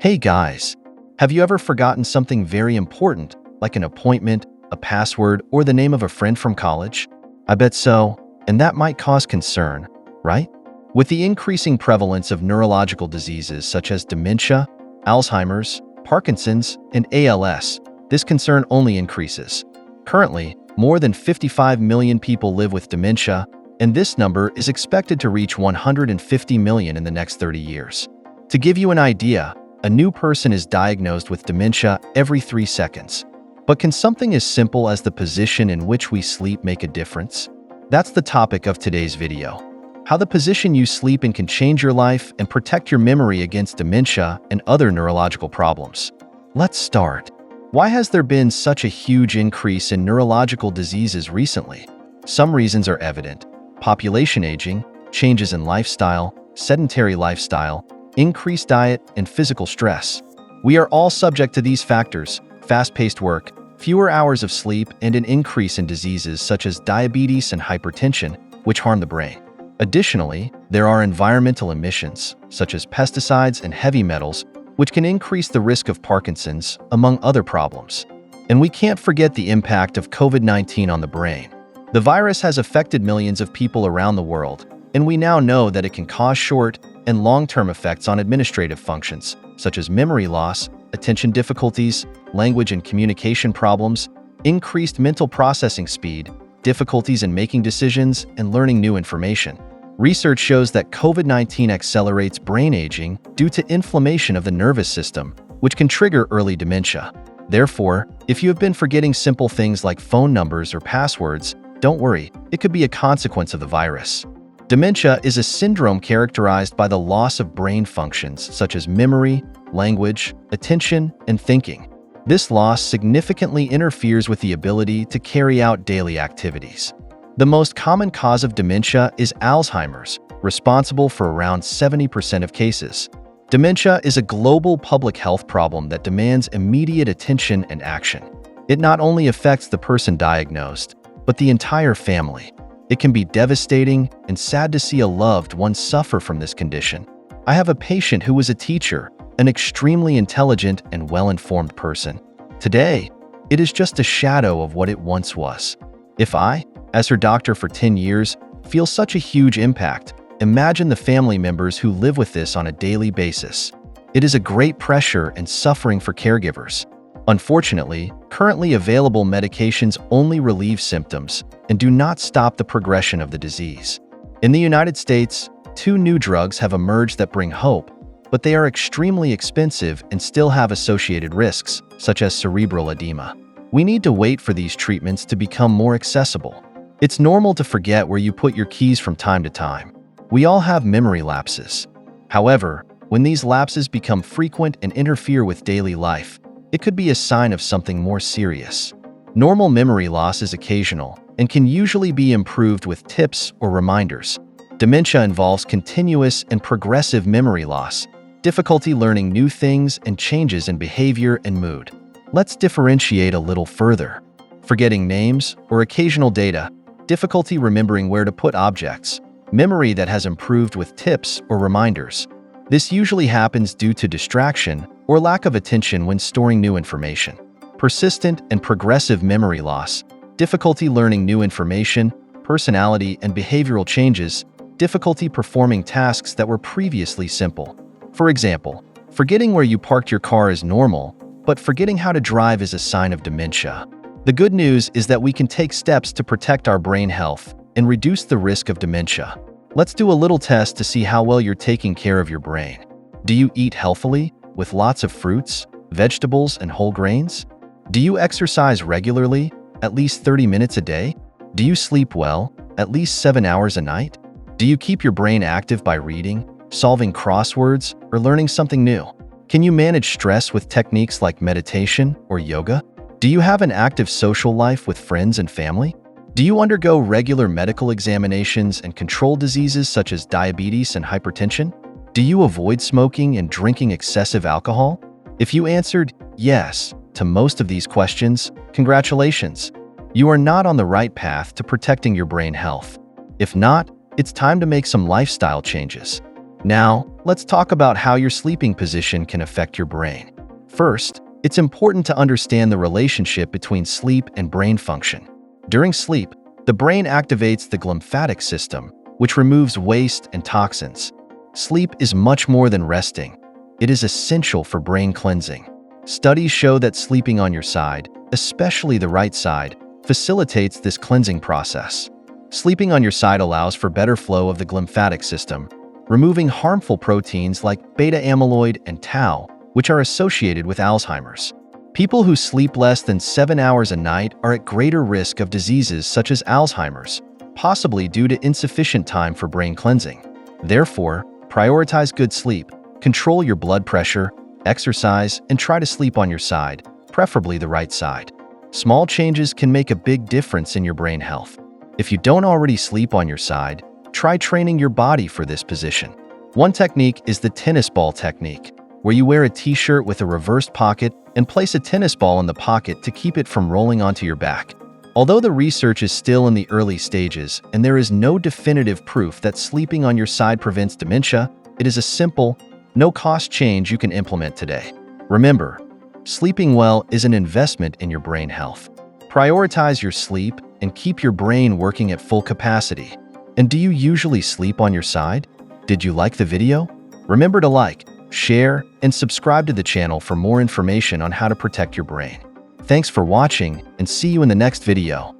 Hey guys, have you ever forgotten something very important, like an appointment, a password, or the name of a friend from college? I bet so, and that might cause concern, right? With the increasing prevalence of neurological diseases such as dementia, Alzheimer's, Parkinson's, and ALS, this concern only increases. Currently, more than 55 million people live with dementia, and this number is expected to reach 150 million in the next 30 years. To give you an idea, a new person is diagnosed with dementia every 3 seconds. But can something as simple as the position in which we sleep make a difference? That's the topic of today's video. How the position you sleep in can change your life and protect your memory against dementia and other neurological problems. Let's start. Why has there been such a huge increase in neurological diseases recently? Some reasons are evident: population aging, changes in lifestyle, sedentary lifestyle, increased diet, and physical stress. We are all subject to these factors: fast-paced work, fewer hours of sleep, and an increase in diseases such as diabetes and hypertension, which harm the brain. Additionally, there are environmental emissions, such as pesticides and heavy metals, which can increase the risk of Parkinson's, among other problems. And we can't forget the impact of COVID-19 on the brain. The virus has affected millions of people around the world, and we now know that it can cause short and long-term effects on administrative functions, such as memory loss, attention difficulties, language and communication problems, increased mental processing speed, difficulties in making decisions, and learning new information. Research shows that COVID-19 accelerates brain aging due to inflammation of the nervous system, which can trigger early dementia. Therefore, if you have been forgetting simple things like phone numbers or passwords, don't worry, it could be a consequence of the virus. Dementia is a syndrome characterized by the loss of brain functions such as memory, language, attention, and thinking. This loss significantly interferes with the ability to carry out daily activities. The most common cause of dementia is Alzheimer's, responsible for around 70% of cases. Dementia is a global public health problem that demands immediate attention and action. It not only affects the person diagnosed, but the entire family. It can be devastating and sad to see a loved one suffer from this condition. I have a patient who was a teacher, an extremely intelligent and well-informed person. Today, it is just a shadow of what it once was. If I, as her doctor for 10 years, feel such a huge impact, imagine the family members who live with this on a daily basis. It is a great pressure and suffering for caregivers. Unfortunately, currently available medications only relieve symptoms and do not stop the progression of the disease. In the United States, 2 new drugs have emerged that bring hope, but they are extremely expensive and still have associated risks, such as cerebral edema. We need to wait for these treatments to become more accessible. It's normal to forget where you put your keys from time to time. We all have memory lapses. However, when these lapses become frequent and interfere with daily life, it could be a sign of something more serious. Normal memory loss is occasional and can usually be improved with tips or reminders. Dementia involves continuous and progressive memory loss, difficulty learning new things, and changes in behavior and mood. Let's differentiate a little further. Forgetting names or occasional data, difficulty remembering where to put objects, memory that has improved with tips or reminders. This usually happens due to distraction or lack of attention when storing new information. Persistent and progressive memory loss, difficulty learning new information, personality and behavioral changes, difficulty performing tasks that were previously simple. For example, forgetting where you parked your car is normal, but forgetting how to drive is a sign of dementia. The good news is that we can take steps to protect our brain health and reduce the risk of dementia. Let's do a little test to see how well you're taking care of your brain. Do you eat healthily, with lots of fruits, vegetables, and whole grains? Do you exercise regularly, at least 30 minutes a day? Do you sleep well, at least 7 hours a night? Do you keep your brain active by reading, solving crosswords, or learning something new? Can you manage stress with techniques like meditation or yoga? Do you have an active social life with friends and family? Do you undergo regular medical examinations and control diseases such as diabetes and hypertension? Do you avoid smoking and drinking excessive alcohol? If you answered yes to most of these questions, congratulations. You are not on the right path to protecting your brain health. If not, it's time to make some lifestyle changes. Now, let's talk about how your sleeping position can affect your brain. First, it's important to understand the relationship between sleep and brain function. During sleep, the brain activates the glymphatic system, which removes waste and toxins. Sleep is much more than resting. It is essential for brain cleansing. Studies show that sleeping on your side, especially the right side, facilitates this cleansing process. Sleeping on your side allows for better flow of the glymphatic system, removing harmful proteins like beta-amyloid and tau, which are associated with Alzheimer's. People who sleep less than 7 hours a night are at greater risk of diseases such as Alzheimer's, possibly due to insufficient time for brain cleansing. Therefore, prioritize good sleep, control your blood pressure, exercise, and try to sleep on your side, preferably the right side. Small changes can make a big difference in your brain health. If you don't already sleep on your side, try training your body for this position. One technique is the tennis ball technique, where you wear a t-shirt with a reversed pocket and place a tennis ball in the pocket to keep it from rolling onto your back. Although the research is still in the early stages and there is no definitive proof that sleeping on your side prevents dementia, it is a simple, no-cost change you can implement today. Remember, sleeping well is an investment in your brain health. Prioritize your sleep and keep your brain working at full capacity. And do you usually sleep on your side? Did you like the video? Remember to like, share, and subscribe to the channel for more information on how to protect your brain. Thanks for watching, and see you in the next video.